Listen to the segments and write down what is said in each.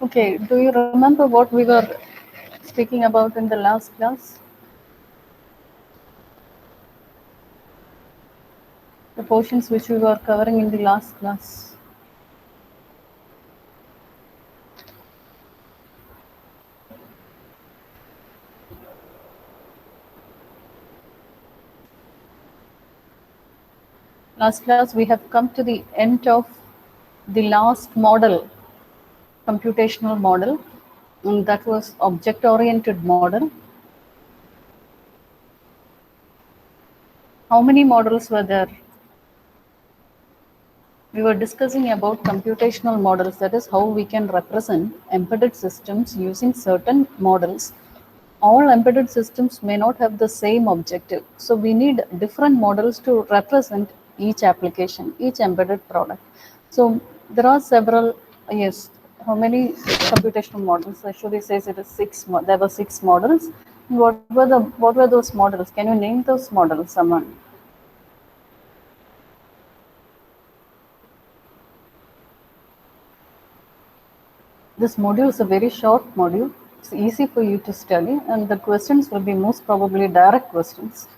Okay, do you remember what we were speaking about in the last class? The portions which we were covering in the last class. Last class we have come to the end of the last model, computational model, and that was object-oriented model. How many models were there? We were discussing about computational models, that is how we can represent embedded systems using certain models. All embedded systems may not have the same objective, so we need different models to represent each application, each embedded product. So there are several, yes, how many computational models? Actually says it is six. There were six models. What were those models? Can you name those models, someone? This module is a very short module. It's easy for you to study, and the questions will be most probably direct questions.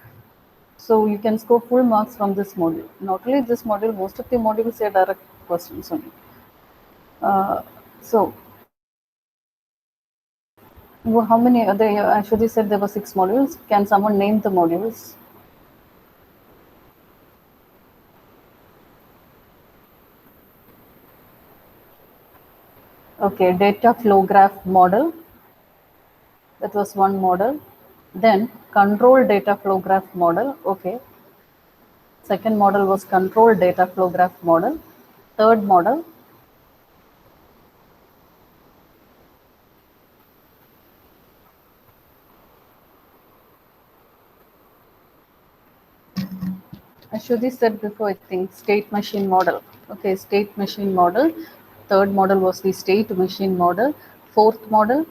So you can score full marks from this module. Not only this module, most of the modules are direct questions only. So how many? They actually said there were six modules. Can someone name the modules? Okay, data flow graph model. That was one model. Then control data flow graph model. Okay. Second model was control data flow graph model. Third model, Ashwati said before, I think, state machine model. Okay, state machine model. Third model was the state machine model. Fourth model,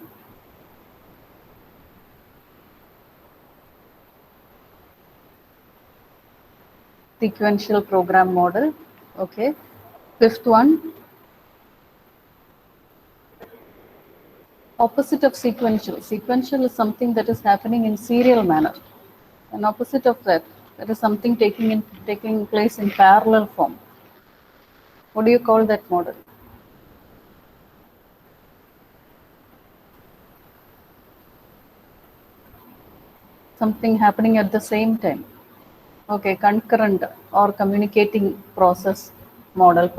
sequential program model. Okay. Fifth one, opposite of sequential. Sequential is something that is happening in serial manner. And opposite of that, that is something taking place in parallel form. What do you call that model? Something happening at the same time. Okay, concurrent or communicating process model.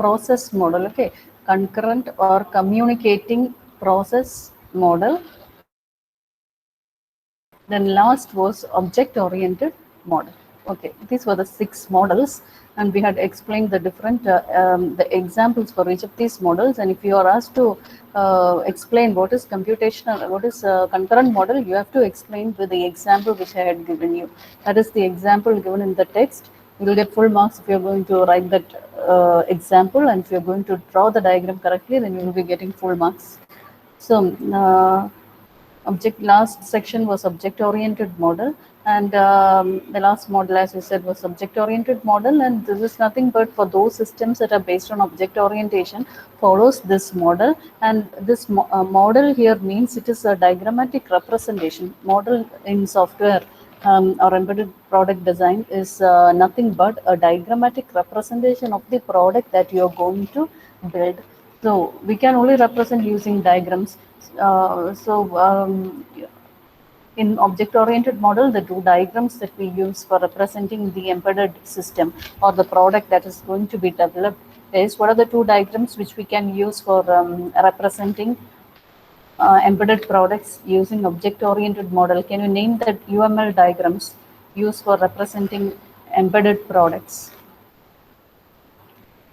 Okay, concurrent or communicating process model. Then last was object-oriented model. Okay, these were the six models, and we had explained the different the examples for each of these models. And if you are asked to explain what is computational, what is concurrent model, you have to explain with the example which I had given you. That is the example given in the text. You will get full marks if you are going to write that example, and if you are going to draw the diagram correctly, then you will be getting full marks. So. Last section was object oriented model, and the last model, as you said, was object oriented model. And this is nothing but for those systems that are based on object orientation follows this model. And this model here means it is a diagrammatic representation. Model in software or embedded product design is nothing but a diagrammatic representation of the product that you are going to build. So we can only represent using diagrams. In object-oriented model, the two diagrams that we use for representing the embedded system or the product that is going to be developed is, what are the two diagrams which we can use for representing embedded products using object-oriented model? Can you name that UML diagrams used for representing embedded products?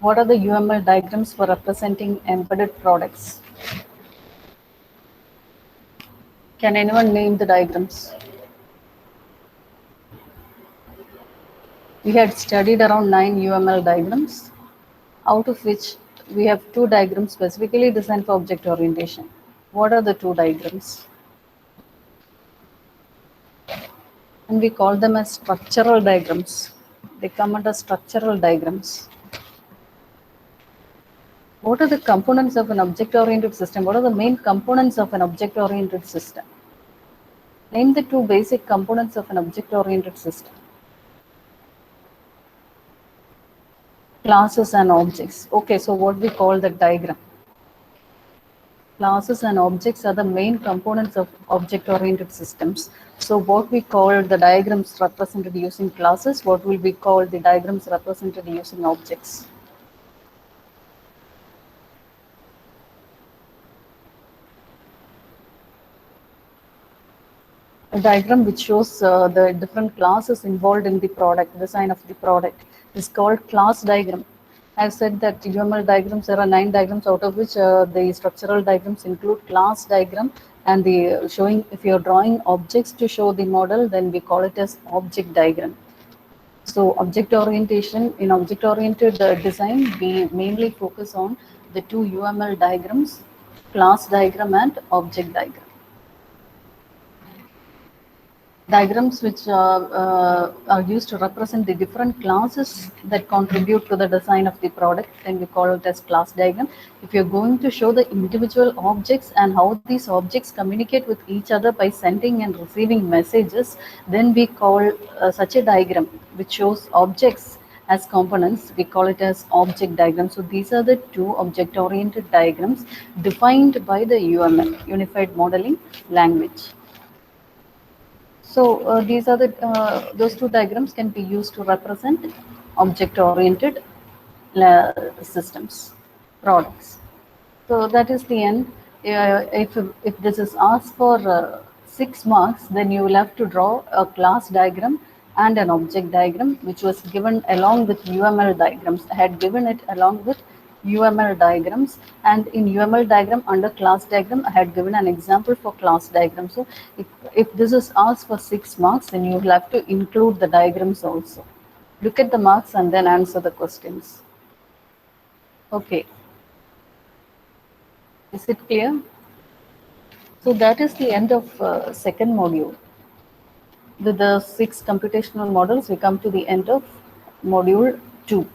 What are the UML diagrams for representing embedded products? Can anyone name the diagrams? We had studied around 9 UML diagrams, out of which we have two diagrams specifically designed for object orientation. What are the two diagrams? And we call them as structural diagrams. They come under structural diagrams. What are the components of an object-oriented system? What are the main components of an object-oriented system? Name the two basic components of an object-oriented system. Classes and objects. Okay, so what we call the diagram. Classes and objects are the main components of object-oriented systems. So what we call the diagrams represented using classes, what will be called the diagrams represented using objects? A diagram which shows the different classes involved in the product, design of the product, is called class diagram. I've said that UML diagrams, there are 9 diagrams, out of which the structural diagrams include class diagram, and the showing, if you're drawing objects to show the model, then we call it as object diagram. So object orientation, in object oriented design, we mainly focus on the two UML diagrams, class diagram and object diagram. Diagrams which are used to represent the different classes that contribute to the design of the product, then we call it as class diagram. If you're going to show the individual objects and how these objects communicate with each other by sending and receiving messages, then we call such a diagram which shows objects as components, we call it as object diagram. So these are the two object oriented diagrams defined by the UML, Unified Modeling Language. So these are the those two diagrams can be used to represent object-oriented systems, products. So that is the end. If this is asked for 6 marks, then you will have to draw a class diagram and an object diagram, which was given along with UML diagrams. I had given it along with UML diagrams, and in UML diagram under class diagram, I had given an example for class diagram. So if this is asked for 6 marks, then you will have to include the diagrams also. Look at the marks and then answer the questions. Okay. Is it clear? So that is the end of second module. With the 6 computational models, we come to the end of module 2.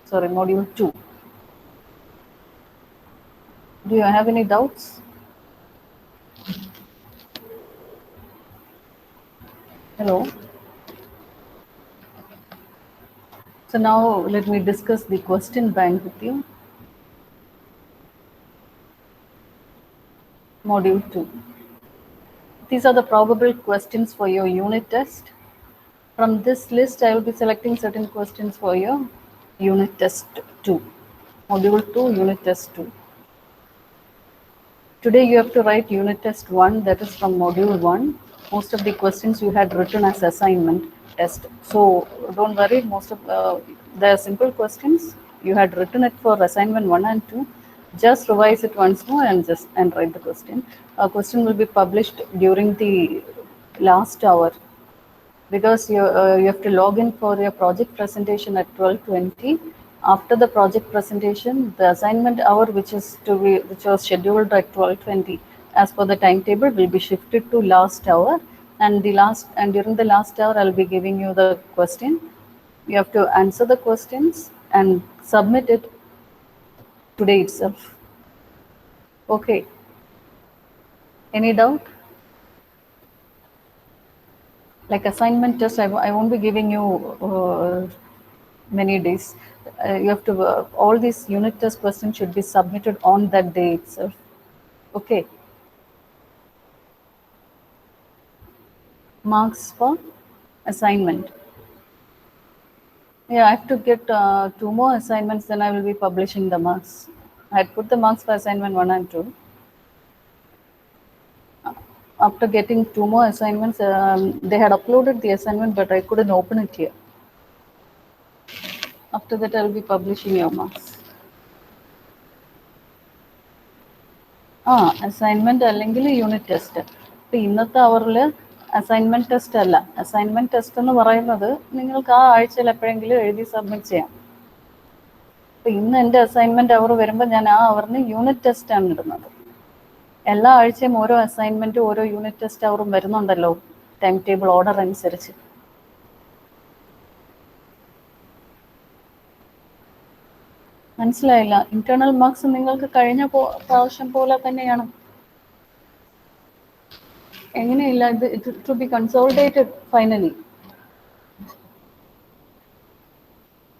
Sorry, module 2. Do you have any doubts? Hello? So now let me discuss the question bank with you. Module 2. These are the probable questions for your unit test. From this list, I will be selecting certain questions for your unit test 2. Module 2, unit test 2. Today you have to write unit test 1, that is from module 1. Most of the questions you had written as assignment test. So don't worry, most of they are simple questions. You had written it for assignment 1 and 2. Just revise it once more and write the question. A question will be published during the last hour, because you have to log in for your project presentation at 12:20. After the project presentation, the assignment hour, which was scheduled at 12:20 as per the timetable, will be shifted to last hour, and during the last hour I'll be giving you the question. You have to answer the questions and submit it today itself. Okay. Any doubt? Like assignment test, I won't be giving you many days. You have to, all these unit test questions should be submitted on that day itself. Okay. Marks for assignment. Yeah, I have to get 2 more assignments, then I will be publishing the marks. I had put the marks for assignment 1 and 2. After getting 2 more assignments, they had uploaded the assignment, but I couldn't open it here. After that, I will be publishing your marks. Assignment അല്ലെങ്കിൽ unit test. ഇപ്പം ഇന്നത്തെ അവറിൽ assignment test അല്ല. Assignment test എന്ന് പറയുന്നത് നിങ്ങൾക്ക് ആ ആഴ്ചയിൽ എപ്പോഴെങ്കിലും എഴുതി സബ്മിറ്റ് ചെയ്യാം. ഇപ്പം ഇന്ന് എൻ്റെ അസൈൻമെന്റ് അവർ വരുമ്പോൾ ഞാൻ ആ അവറിന് യൂണിറ്റ് ടെസ്റ്റ് ആണ് ഇടുന്നത്. എല്ലാ ആഴ്ചയും ഓരോ അസൈൻമെന്റും ഓരോ യൂണിറ്റ് ടെസ്റ്റ് അവറും വരുന്നുണ്ടല്ലോ, ടൈം ടേബിൾ ഓർഡർ അനുസരിച്ച്. മനസ്സിലായില്ല. ഇന്റേണൽ മാർക്സ് നിങ്ങൾക്ക് കഴിഞ്ഞ പ്രാവശ്യം പോലെ തന്നെയാണ്. എങ്ങനെയില്ല, ഇത് it to be consolidated finally.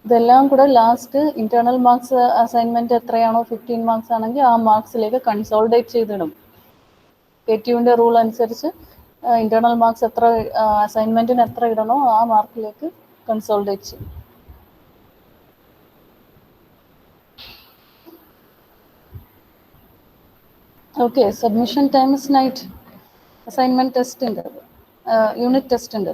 ഇതെല്ലാം കൂടെ ലാസ്റ്റ് ഇന്റേണൽ മാർക്സ് അസൈൻമെന്റ് എത്രയാണോ 15 മാർക്സ് ആണെങ്കിൽ ആ മാർക്സിലേക്ക് കൺസോളിഡേറ്റ് ചെയ്തിടും. KTUവിൻ്റെ റൂൾ അനുസരിച്ച് ഇന്റേണൽ മാർക്സ് എത്ര അസൈൻമെന്റിന് എത്ര ഇടണോ ആ മാർക്കിലേക്ക് കൺസോളിഡേറ്റ് ചെയ്യും. Okay, submission time is night. Assignment test ഉണ്ട്, യൂണിറ്റ് ടെസ്റ്റ് ഉണ്ട്.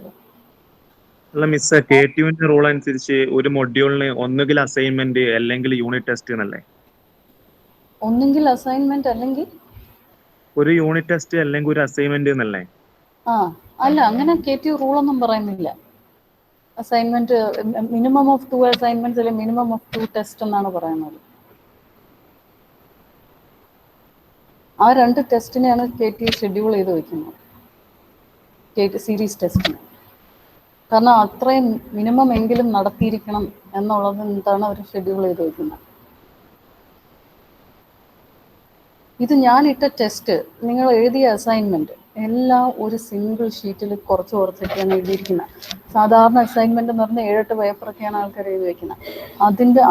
അല്ല മിസ്, KTUവിന്റെ റൂൾ അനുസരിച്ച് ഒരു മൊഡ്യൂളിന് ഒന്നുകിൽ അസൈൻമെന്റ് അല്ലെങ്കിൽ യൂണിറ്റ് ടെസ്റ്റ് എന്നല്ലേ? ഒന്നുകിൽ അസൈൻമെന്റ് അല്ലെങ്കിൽ ഒരു യൂണിറ്റ് ടെസ്റ്റ് അല്ലെങ്കിൽ ഒരു അസൈൻമെന്റ് എന്നല്ലേ? അല്ല, അങ്ങനെ KTU റൂളൊന്നും പറയുന്നില്ല. അസൈൻമെന്റ് മിനിമം ഓഫ് 2 അസൈൻമെന്റ്സ് അല്ലെങ്കിൽ മിനിമം ഓഫ് 2 ടെസ്റ്റ് എന്നാണ് പറയുന്നത്. ആ 2 ടെസ്റ്റിനെയാണ് KTU ഷെഡ്യൂൾ ചെയ്ത് വെക്കുന്നത്, സീരീസ് ടെസ്റ്റിന്. കാരണം അത്രയും മിനിമം എങ്കിലും നടത്തിയിരിക്കണം എന്നുള്ളത് എന്താണ് അവർ ഷെഡ്യൂൾ ചെയ്ത് വെക്കുന്നത്. ഇത് ഞാനിട്ട ടെസ്റ്റ്, നിങ്ങൾ എഴുതിയ അസൈൻമെന്റ് എല്ലാം ഒരു സിംഗിൾ ഷീറ്റിൽ കുറച്ചൊക്കെയാണ് എഴുതിയിരിക്കുന്നത്. സാധാരണ അസൈൻമെന്റ് എന്ന് പറഞ്ഞാൽ 7-8 പേപ്പറൊക്കെയാണ് ആൾക്കാർ എഴുതി വെക്കുന്നത്.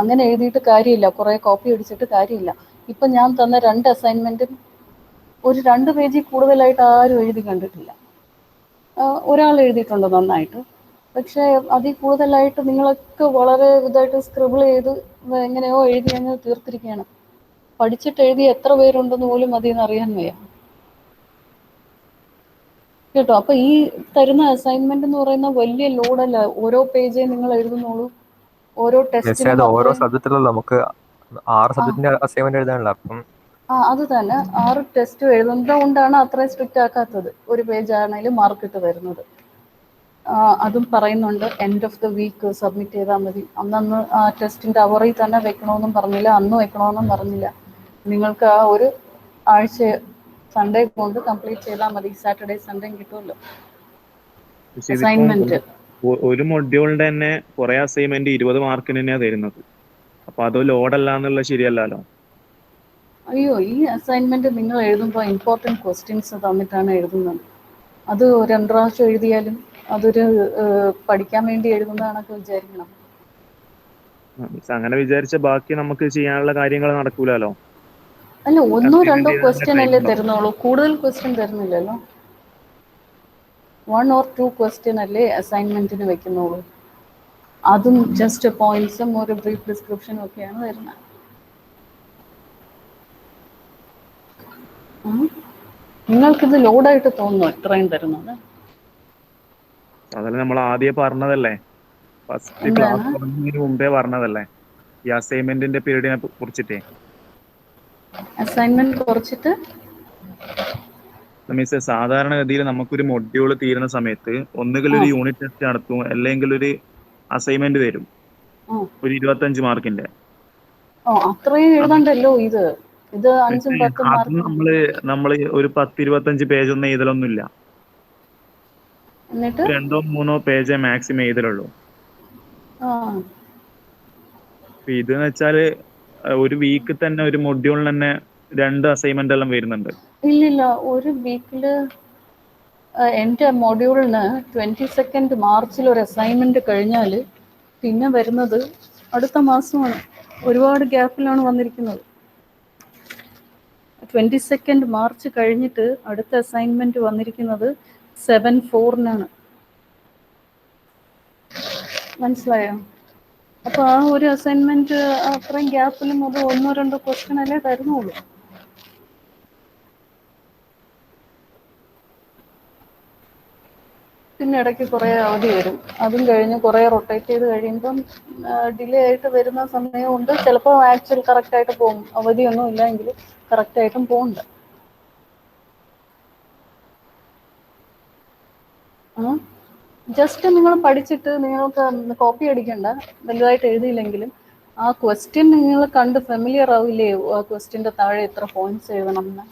അങ്ങനെ എഴുതിയിട്ട് കാര്യമില്ല, കുറേ കോപ്പി അടിച്ചിട്ട് കാര്യമില്ല. ഇപ്പം ഞാൻ തന്ന 2 അസൈൻമെന്റും ഒരു 2 പേജിൽ കൂടുതലായിട്ട് ആരും എഴുതി കണ്ടിട്ടില്ല. ഒരാൾ എഴുതിയിട്ടുണ്ട് നന്നായിട്ട്, പക്ഷേ അതിൽ കൂടുതലായിട്ട് നിങ്ങളൊക്കെ വളരെ ഇതായിട്ട് സ്ക്രിബിൾ ചെയ്ത് എങ്ങനെയോ എഴുതി അങ്ങ് തീർത്തിരിക്കുകയാണ്. പഠിച്ചിട്ട് എഴുതി എത്ര പേരുണ്ടെന്ന് പോലും അതിൽ നിന്ന് അറിയാൻ വയ്യ കേട്ടോ. അപ്പൊ ഈ തരുന്ന അസൈൻമെന്റ് എന്ന് പറയുന്ന വലിയ ലോഡല്ല. ഓരോ പേജേ നിങ്ങൾ എഴുതുന്നുള്ളൂ, ഓരോ ടെസ്റ്റിനും ഓരോ സബ്ജക്റ്റിലും നമുക്ക് 6 സബ്ജക്റ്റിന്റെ അസൈൻമെന്റ് എഴുതാനുള്ള. അപ്പം അത് തന്നെ 6 ടെസ്റ്റ് എഴുതുന്നത് കൊണ്ടാണ് അത്രയും സ്ട്രിക്റ്റ് ആക്കാത്തത്. ഒരു പേജ് ആണെങ്കിലും മാർക്ക് ഇട്ട് തരുന്നത്. അതും പറയുന്നുണ്ട് end of the week submit ചെയ്താൽ മതി. അന്നന്ന് ആ ടെസ്റ്റിന്റെ അവറിൽ തന്നെ വെക്കണമെന്നും പറഞ്ഞില്ല, അന്ന് വെക്കണമെന്നും പറഞ്ഞില്ല. നിങ്ങൾക്ക് ആ ഒരു ആഴ്ച സൺഡേ കൊണ്ട് കംപ്ലീറ്റ് ചെയ്താൽ മതി. സാറ്റർഡേ സൺഡേയും കിട്ടുമല്ലോ അസൈൻമെന്റ്. ഒരു മൊഡ്യൂളിന്റെ തന്നെ കുറെ അസൈൻമെന്റ് 20 മാർക്കിന് തന്നെയാണ് തരുന്നത്. അപ്പൊ അത് ലോഡല്ല എന്നുള്ളത് ശരിയല്ലല്ലോ. അയ്യോ, ഈ അസൈൻമെന്റ് നിങ്ങൾ എഴുതുമ്പോൾ ഇമ്പോർട്ടൻറ്റ് ക്വസ്റ്റ്യൻസ് തന്നിട്ടാണ് എഴുതുന്നത്. അത് 2 പ്രാവശ്യം എഴുതിയാലും അതൊരു പഠിക്കാൻ വേണ്ടി എഴുതുന്നതാണൊക്കെ വിചാരിക്കണം. അങ്ങനെ വിചാരിച്ച ബാക്കി നമുക്ക് ചെയ്യാനുള്ള കാര്യങ്ങൾ നടക്കൂലല്ലോ. അല്ല, 1-2 ക്വസ്റ്റ്യൻ അല്ലേ തരുന്നുള്ളൂ, കൂടുതൽ ക്വസ്റ്റ്യൻ തരുന്നില്ലല്ലോ. 1 or 2 ക്വസ്റ്റ്യൻ അല്ലേ അസൈൻമെന്റിന് വെക്കുന്നുള്ളൂ. അതും ജസ്റ്റ് പോയിന്റ്സും ഒരു ബ്രീഫ് ഡിസ്ക്രിപ്ഷനും ഒക്കെയാണ് വരുന്നത്. നിങ്ങൾക്കിത് ലോഡായിട്ട് തോന്നുന്നു ഇത്രയും തരുന്നത്? അതല്ല നമ്മൾ ആദ്യം പറഞ്ഞതല്ലേ, ഫസ്റ്റ് ക്ലാസ് തുടങ്ങുന്നതിന് മുമ്പേ പറഞ്ഞതല്ലേ ഈ അസൈൻമെന്റിന്റെ പീരീഡിനെ കുറിച്ചിട്ടേ. അസൈൻമെന്റ് കുറച്ചിട്ട് മീൻസ് സാധാരണഗതിയിൽ നമുക്കൊരു മൊഡ്യൂൾ തീരുന്ന സമയത്ത് ഒന്നുകിൽ ഒരു യൂണിറ്റ് ടെസ്റ്റ് നടത്തും, അല്ലെങ്കിൽ ഒരു അസൈൻമെന്റ് തരും ഒരു 25 മാർക്കിന്റെ. അത്രയും എഴുതണ്ടല്ലോ. ഇത് 5-10 മാർക്ക്. നമ്മള് ഒരു 10-25 പേജ് ഒന്നും എഴുതലൊന്നുമില്ല. എന്നിട്ട് 2-3 പേജ് മാക്സിമം എഴുതലുള്ളൂ. ഇതെന്ന് വെച്ചാല് ഒരു വീക്ക് തന്നെ ഒരു മൊഡ്യൂളിന് തന്നെ 2 അസൈൻമെന്റ് എല്ലാം വരുന്നുണ്ട്. ഇല്ലില്ല, ഒരു വീക്കില് എൻ്റെ മൊഡ്യൂളിന് 22 മാർച്ചിൽ ഒരു അസൈൻമെന്റ് കഴിഞ്ഞാൽ പിന്നെ വരുന്നത് അടുത്ത മാസമാണ്. ഒരുപാട് ഗ്യാപ്പിലാണ് വന്നിരിക്കുന്നത്. 22 മാർച്ച് കഴിഞ്ഞിട്ട് അടുത്ത അസൈൻമെന്റ് വന്നിരിക്കുന്നത് 7/4-നാണ്. മനസ്സിലായോ? അപ്പോൾ ആ ഒരു അസൈൻമെന്റ് അത്രയും ഗ്യാപ്പിലും അത് 1-2 ക്വസ്റ്റ്യൻ അല്ലേ തരുന്നുള്ളൂ. പിന്നെ ഇടയ്ക്ക് കുറേ അവധി വരും. അതും കഴിഞ്ഞ് കുറേ റൊട്ടേറ്റ് ചെയ്ത് കഴിയുമ്പം ഡിലേ ആയിട്ട് വരുന്ന സമയമുണ്ട്. ചിലപ്പോൾ ആക്ച്വൽ കറക്റ്റായിട്ട് പോകും. അവധിയൊന്നും ഇല്ലെങ്കിൽ കറക്റ്റായിട്ടും പോകുന്നുണ്ട്. ജസ്റ്റ് നിങ്ങൾ പഠിച്ചിട്ട് നിങ്ങൾക്ക് കോപ്പി അടിക്കണ്ട, വലുതായിട്ട് എഴുതിയില്ലെങ്കിലും ആ ക്വസ്റ്റ്യൻ നിങ്ങൾ കണ്ട് ഫെമിലിയർ ആവില്ലേ, ആ ക്വസ്റ്റ്യൻ്റെ താഴെ എത്ര പോയിന്റ്സ് എഴുതണം എന്ന്.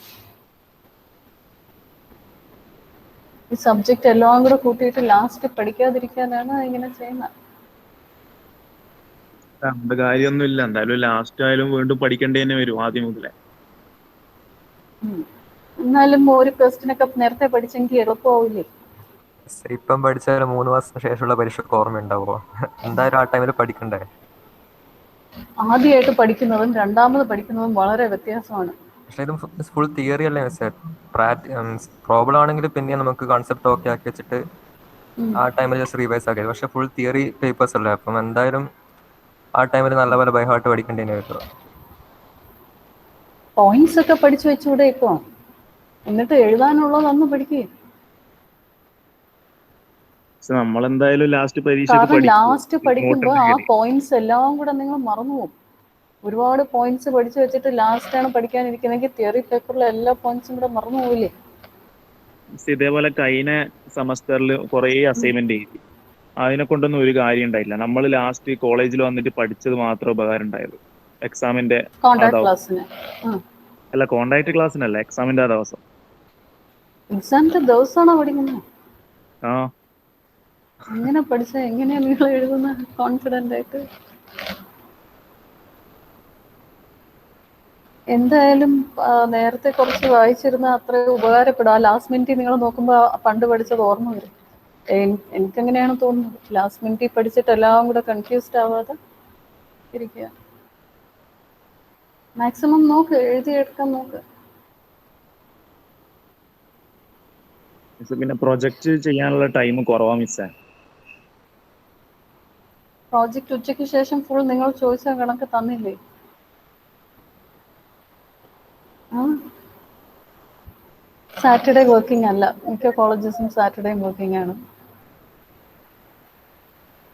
ഈ സബ്ജക്റ്റ് എല്ലാം കൂടെ കൂട്ടിയിട്ട് ലാസ്റ്റ് പഠിക്കാതിരിക്കാനാണ് ഇങ്ങനെ ചെയ്യുന്നത്. നമ്മുടെ കാര്യമൊന്നുമില്ല. എന്തായാലും ലാസ്റ്റ് ആയാലും വീണ്ടും പഠിക്കേണ്ടി തന്നെ വരും ആദ്യം മുതലേ. എന്നാലും ഒരു ക്വസ്റ്റ്യൻ ഒക്കെ നേരത്തെ പഠിച്ചെങ്കിൽ എളുപ്പമാവില്ലേ? ഇപ്പം പഠിച്ചാലും 3 മാസം ശേഷമുള്ള പരീക്ഷയ്ക്ക് ഓർമ്മ ഉണ്ടാവുമോ? എന്തായാലും ആ ടൈമിൽ പഠിക്കണ്ടേ. ആദ്യമായിട്ട് പഠിക്കുന്നതും രണ്ടാമത് പഠിക്കുന്നതും വളരെ വ്യത്യാസമാണ്. പക്ഷെ ഇത് ഫുൾ തിയറി അല്ലേ മിസ്സേ? പ്രോബ്ലം ആണെങ്കിൽ പിന്നെ നമുക്ക് കൺസെപ്റ്റ് ഓക്കെ ആക്കി വെച്ചിട്ട് ആ ടൈമിൽ ജസ്റ്റ് റിവൈസ് ആക്കി. പക്ഷെ ഫുൾ തിയറി പേപ്പേഴ്സ് അല്ലേ, അപ്പം എന്തായാലും ആ ടൈമിൽ നല്ലപോലെ ബൈ ഹാർട്ട് പഠിക്കേണ്ടി വരുമല്ലോ. പോയിന്റ്സ് ഒക്കെ പഠിച്ചു വെച്ചുകൂടെ ഇപ്പോ? എന്നിട്ട് എഴുതാനുള്ളത് അന്ന് പഠിക്കുകയും. പക്ഷെ നമ്മളെന്തായാലും ലാസ്റ്റ് പരീക്ഷയ്ക്ക് കാരണം പഠിക്കും. ലാസ്റ്റ് പഠിക്കുമ്പോൾ ആ പോയിന്റ്സ് എല്ലാം കൂടെ നിങ്ങൾ മറന്നുപോകും. ഒരുപാട് പോയിന്റ്സ് പഠിച്ചു വെച്ചിട്ട് ലാസ്റ്റാണ് പഠിക്കാനിരിക്കുന്നെങ്കിൽ തിയറി പേപ്പറിലെ എല്ലാ പോയിന്റ്സും കൂടെ മറന്നു പോവില്ലേ? ഇതേപോലെ കഴിഞ്ഞ സെമസ്റ്ററിൽ കുറേ അസൈൻമെന്റ് എഴുതി. അതിനെ കൊണ്ടൊന്നും ഒരു കാര്യം ഉണ്ടായില്ല. നമ്മൾ ലാസ്റ്റ് കോളേജിൽ വന്നിട്ട് പഠിച്ചത് മാത്രം ഉപകാരം ഉണ്ടായത് എക്സാമിന്റെ ആ കോൺട്രാക്ട് ദിവസം. ക്ലാസ്സിന്. അല്ല, കോണ്ടാക്ട് ക്ലാസ്സിനല്ല, എക്സാമിന്റെ ആ ദിവസം. എക്സാമിന്റെ ദിവസമാണോ പഠിക്കുന്നത്? ആ ഇങ്ങനെ പഠിച്ചാൽ എങ്ങനെയാ നിങ്ങൾ എഴുതുന്ന കോൺഫിഡന്റ് ആയിട്ട്? എന്തായാലും നേരത്തെ കുറച്ച് വായിച്ചിരുന്ന അത്ര ഉപകാരപ്പെടും. ആ ലാസ്റ്റ് മിനിറ്റ് നിങ്ങൾ നോക്കുമ്പോൾ പണ്ട് പഠിച്ചത് ഓർമ്മ വരും. എനിക്കങ്ങനെയാണ് തോന്നുന്നത്. ലാസ്റ്റ് മിനിറ്റിൽ പഠിച്ചിട്ട് എല്ലാം കൂടെ കൺഫ്യൂസ്ഡ് ആവാതെ ഇരിക്കുക. മാക്സിമം നോക്ക്, എഴുതിയെടുക്കാൻ നോക്ക്. പിന്നെ പ്രൊജക്ട് ചെയ്യാനുള്ള ടൈം കുറവാ മിസ്സേ. പ്രോജക്റ്റ് ഉച്ചയ്ക്ക് ശേഷം ഫുൾ നിങ്ങൾ ചോദിച്ച കണക്ക് തന്നില്ലേ? സാറ്റർഡേ വർക്കിംഗ് അല്ല, മിക്ക കോളേജസും സാറ്റർഡേ വർക്കിംഗ് ആണ്.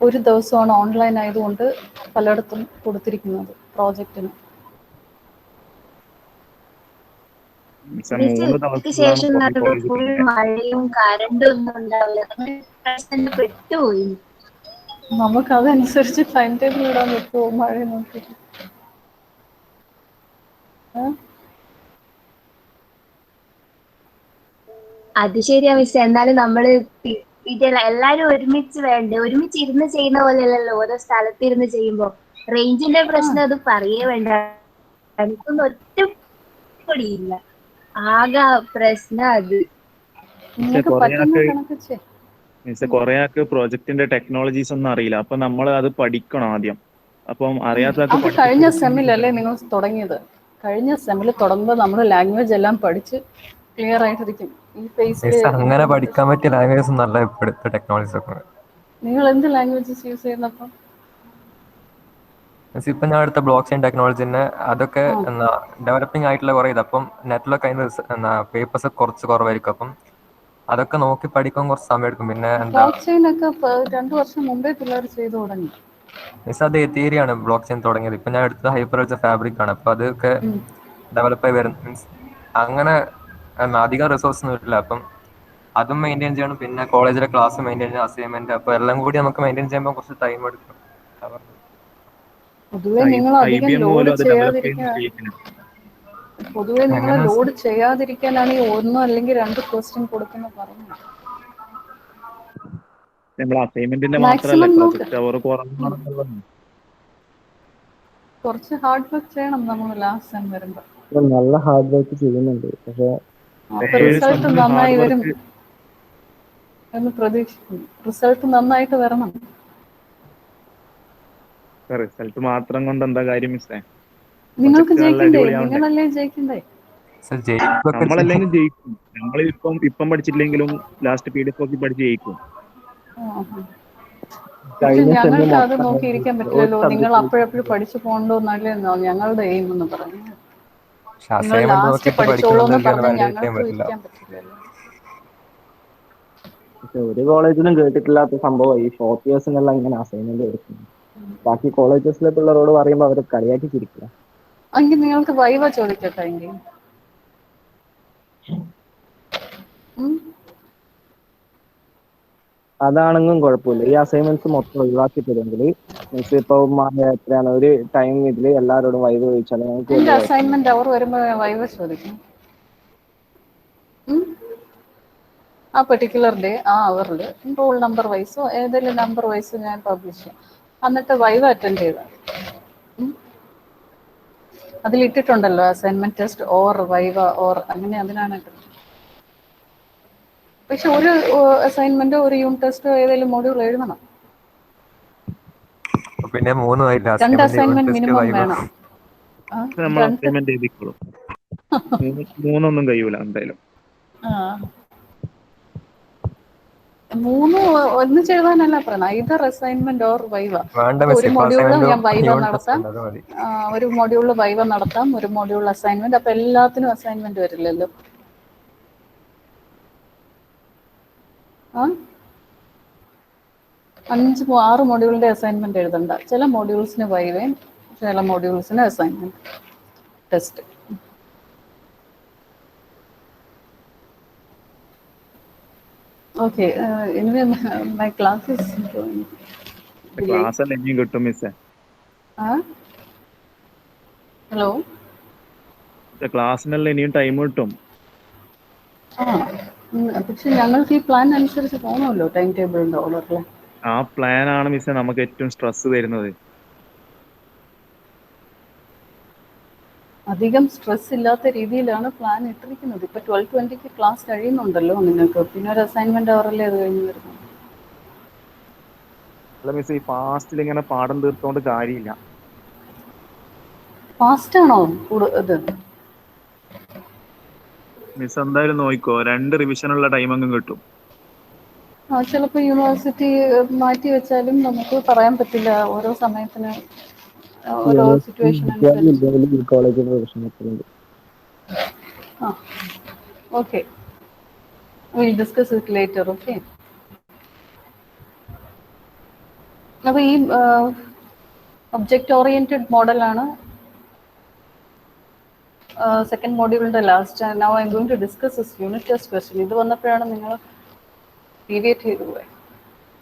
ഒരു ദിവസമാണ് ഓൺലൈൻ ആയതുകൊണ്ട് പലയിടത്തും കൊടുത്തിരിക്കുന്നത് പ്രോജക്റ്റിന്. മിസ്സേ, മിസ് 3 ഉച്ചയ്ക്ക് ദിവസത്തിലാണ് ശേഷം കുറേ കോളേജ് ഫുൾ പിന്നെ. മഴയും കറണ്ടും ഒന്നും ഉണ്ടാവില്ല. നമ്മൾ പെട്ടുപോയി. നമുക്ക് അതനുസരിച്ച് ടൈം ടേബിൾ ഇടാൻ പറ്റുമോ മഴ നോക്കിയിട്ട്? അത് ശരിയാ മിസ്. എന്നാലും നമ്മള് എല്ലാരും ഒരുമിച്ച് വേണ്ടേ? ഒരുമിച്ച് ഇരുന്ന് ചെയ്യുന്ന പോലെയല്ലല്ലോ ഓരോ സ്ഥലത്തിരുന്ന് ചെയ്യുമ്പോ. റേഞ്ചിന്റെ പ്രശ്നം അത് പറയേ വേണ്ട. എനിക്കൊന്നും ഒറ്റ പൊടിയില്ല. ആകെ പ്രശ്നം അത്. നിങ്ങൾക്ക് പറ്റുന്ന കണക്ക് ചെയ്യും. മിസ്സേ, കുറെ ആൾക്ക് പ്രൊജക്ടിന്റെ ടെക്നോളജീസ് ഒന്നും അറിയില്ല. അപ്പൊ നമ്മൾ അത് പഠിക്കണം ആദ്യം. അപ്പം അറിയാത്തവർക്ക് അത് പഠിപ്പിച്ചു കഴിഞ്ഞ സെമ്മിലല്ലേ കൊടുക്കാൻ. നിങ്ങൾ തുടങ്ങിയത്? കഴിഞ്ഞ സെമ്മിൽ തുടങ്ങുമ്പോൾ നമ്മൾ ലാംഗ്വേജ് എല്ലാം പഠിച്ച് ക്ലിയർ ആയിട്ടിരിക്കും. ഈ ഫേസിൽ അങ്ങനെ പഠിക്കാൻ പറ്റിയ ലാംഗ്വേജസ് നല്ല ഇപ്പോഴത്തെ ടെക്നോളജീസ് ഒക്കെ. നിങ്ങൾ എന്ത് ലാംഗ്വേജസ് യൂസ് ചെയ്യുന്നപ്പം? ഇപ്പം ഞാൻ എടുത്ത ബ്ലോക്ക് ചെയിൻ ടെക്നോളജിനെ അതൊക്കെ ഡെവലപ്പിംഗ് ആയിട്ടുള്ള കുറേ ഇത്. അപ്പം നെറ്റിലൊക്കെ അതിൻ്റെ പേപ്പേഴ്സ് കുറച്ച് കുറവായിരിക്കും. അപ്പം അതൊക്കെ നോക്കി പഠിക്കാൻ കുറച്ച് സമയം എടുക്കും. പിന്നെ ബ്ലോക്ക് ചെയിൻ ഒക്കെ 2 വർഷം മുമ്പേ പിള്ളേർ ചെയ്തു തുടങ്ങി. മിസ് അത് തിയറിയാണ് ബ്ലോക്ക് ചെയിൻ തുടങ്ങിയത്. ഇപ്പം ഞാൻ എടുത്തത് ഹൈപ്പർ ഫാബ്രിക് ആണ്. അപ്പം അതൊക്കെ ഡെവലപ്പ് ആയി വരുന്നത്. മീൻസ് അങ്ങനെ അധികം റിസോഴ്സ് ഒന്നും ഇല്ല. അപ്പം അതും മെയിൻറ്റെയിൻ ചെയ്യണം. പിന്നെ കോളേജിലെ ക്ലാസ് മെയിൻറ്റെയിൻ ചെയ്യണം, അസൈൻമെന്റ്. അപ്പോൾ എല്ലാം കൂടി നമുക്ക് മെയിൻറ്റെയിൻ ചെയ്യുമ്പോൾ കുറച്ച് ടൈം എടുക്കും. പൊതുവെ നിങ്ങൾ അധികം IBM ലോഡ് പോലും അത് ഡെവലപ്പ് ചെയ്യാതിരിക്കാൻ, ചെയ്യുന്ന. പൊതുവെ നിങ്ങൾ അങ്ങനെ ലോഡ് ചെയ്യാതിരിക്കാനാണ് ഈ 1 അല്ലെങ്കിൽ 2 ക്വസ്റ്റ്യൻ കൊടുക്കുന്നത് പറയുന്നത്. നമ്മൾ അസൈൻമെന്റിന്റെ മാത്രമല്ല, മാക്സിമം നോക്ക്. പ്രൊജക്ട് അവർ കുറവാണെന്നുള്ളത്. കുറച്ച് ഹാർഡ് വർക്ക് ചെയ്യണം നമ്മൾ ലാസ്റ്റ് സെം വരുമ്പോൾ. നല്ല ഹാർഡ് വർക്ക് ചെയ്യുന്നുണ്ട്. പക്ഷെ അപ്പൊ റിസൾട്ട് നന്നായി വരും എന്ന് പ്രതീക്ഷിക്കുന്നു. റിസൾട്ട് നന്നായിട്ട് വരണം. റിസൾട്ട് മാത്രം കൊണ്ട് എന്താ കാര്യം മിസ്സേ? നിങ്ങൾക്ക് പ്രൊജക്ട് നല്ല ജയിക്കണ്ടേ? അടിപൊളിയാവണ്ടേ? നിങ്ങളല്ലേ ജയിക്കണ്ടേ? നമ്മളെല്ലാം ജയിക്കും. ഇപ്പം പഠിച്ചില്ലെങ്കിലും ലാസ്റ്റ് PDF നോക്കി പഠിച്ച് ജയിക്കും. പക്ഷെ കഴിഞ്ഞ സെമ്മ് ഞങ്ങൾക്ക് അത് മൊത്തം നോക്കിയിരിക്കാൻ ഒരു പറ്റില്ലല്ലോ. നിങ്ങൾ സബ്ജക്ട് അപ്പോഴപ്പോഴും പഠിച്ചു പോകണ്ടോന്നല്ലേ ഞങ്ങളുടെ എയിം എന്ന് പറയുന്നത്. നിങ്ങൾ അസൈൻമെന്റ് ലാസ്റ്റ് നോക്കിയിട്ട് പഠിച്ചോളൂ എന്ന് പഠിക്കണമെന്നില്ല, പറഞ്ഞാൽ വാലിഡേറ്റ് ചെയ്യാൻ ഞങ്ങൾക്ക് പറ്റില്ല. ഇരിക്കാൻ പറ്റില്ലല്ലോ. പക്ഷെ ഒരു കോളേജിലും കേട്ടിട്ടില്ലാത്ത സംഭവം ഈ 4th ഇയേഴ്സിനെല്ലാം ഇങ്ങനെ അസൈൻമെന്റ് കൊടുക്കുന്നു. ബാക്കി കോളേജസിലെ പിള്ളേരോട് പറയുമ്പോൾ അവർ കളിയാക്കി ചിരിക്കുക. എങ്കിൽ നിങ്ങൾക്ക് വൈവ ചോദിക്കട്ടെ എങ്കിൽ. അതാണെങ്കിലും കുഴപ്പമില്ല. ഈ അസൈൻമെന്റ്സ് മൊത്തം ഒഴിവാക്കി തരുമെങ്കിൽ മീൻസ് ഇപ്പം എത്രയാണ് ഒരു ടൈം ഇതിൽ എല്ലാവരോടും വൈവ് ചോദിച്ചാൽ ഞങ്ങൾക്ക് എന്റെ വലിയ അസൈൻമെന്റ് അവർ വരുമ്പോൾ വൈവ ചോദിക്കും. ആ പെർട്ടിക്കുലർ ഡേ ആ അവറിൽ റോൾ നമ്പർ വൈസോ ഏതെങ്കിലും നമ്പർ വൈസോ ഞാൻ പബ്ലിഷ് ചെയ്യാം. എന്നിട്ട് വൈവ അറ്റൻഡ് ചെയ്ത അതിലിട്ടിട്ടുണ്ടല്ലോ assignment test or viva or അങ്ങനെ അതിനാണ് ഇട്ടത്. പക്ഷെ ഒരു അസൈൻമെന്റ് ഒരു യൂണിറ്റ് ടെസ്റ്റ് ഏതെങ്കിലും മോഡ്യൂൾ എഴുതണം. പിന്നെ 3 രണ്ട് അസൈൻമെന്റ് മിനിമം വേണം. നമ്മൾ അസൈൻമെന്റ് എഴുതിക്കോളും. 3 കഴിയൂല എന്തായാലും. 3 ഒന്നിച്ച് എഴുതാനല്ല പറയണം, ഐദർ അസൈൻമെന്റ് ഓർ വൈവ. വേണ്ട ഒരു മോഡ്യൂളിൽ ഞാൻ വൈവ നടത്താം, അത് മതി. ഒരു മോഡ്യൂളിൽ വൈവ നടത്താം, ഒരു മോഡ്യൂളിൽ അസൈൻമെന്റ്. അപ്പൊ എല്ലാത്തിനും അസൈൻമെന്റ് വരില്ലല്ലോ. 5-6 മോഡ്യൂളിന്റെ അസൈൻമെന്റ് എഴുതണ്ട. ചില മോഡ്യൂൾസിന് വൈവയും ചില മോഡ്യൂൾസിന് assignment test. Okay, anyway, my class is going. Class അല്ല ഇനിയും കിട്ടും മിസ്സേ. ഹലോ, ക്ലാസ്സിനല്ല ഇനിയും ടൈം കിട്ടും. പക്ഷെ ഞങ്ങൾക്ക് ഈ പ്ലാൻ അനുസരിച്ച് പോകണമല്ലോ, ടൈം ടേബിളിന്റെ ഓർഡറിൽ. ആ പ്ലാൻ ആണ് മിസ്സേ നമുക്ക് ഏറ്റവും സ്ട്രെസ് തരുന്നത്. അധികം സ്ട്രെസ് ഇല്ലാത്ത രീതിയിലാണ് പ്ലാൻ ഇട്ടിരിക്കുന്നത്. ഇപ്പൊ 12:20 ക്ലാസ് കഴിയുന്നുണ്ടല്ലോ നിങ്ങൾക്ക്, പിന്നെ ഒരു അസൈൻമെന്റ് അവറല്ലേ അത് കഴിഞ്ഞ് വരുന്നത്. അല്ല മിസ്, ഈ ഫാസ്റ്റിൽ ഇങ്ങനെ പാഠം തീർത്തോണ്ട് കാര്യമില്ല. ഫാസ്റ്റ് ആണോ ഇത്? മിസ് എന്തായാലും നോക്കിക്കോ, 2 റിവിഷനുള്ള ടൈം അങ്ങ് കിട്ടും. ചിലപ്പോൾ യൂണിവേഴ്സിറ്റി മാറ്റി വെച്ചാലും നമുക്ക് പറയാൻ പറ്റില്ല. ഓരോ സമയത്തിന് ഓരോ സിറ്റുവേഷൻ അനുസരിച്ച്. കോളേജിൽ പ്രശ്നങ്ങളുണ്ട്. Okay, will discuss it later. Okay, അപ്പോൾ ഈ ഒബ്ജക്റ്റ് ഓറിയന്റഡ് മോഡലാണ് സെക്കൻഡ് മോഡ്യൂളിന്റെ last. Now I am going to discuss this unit test question. ഇത് വന്നപ്പോഴാണ് നിങ്ങൾ ഡീവിയേറ്റ് ചെയ്തു പോയത്.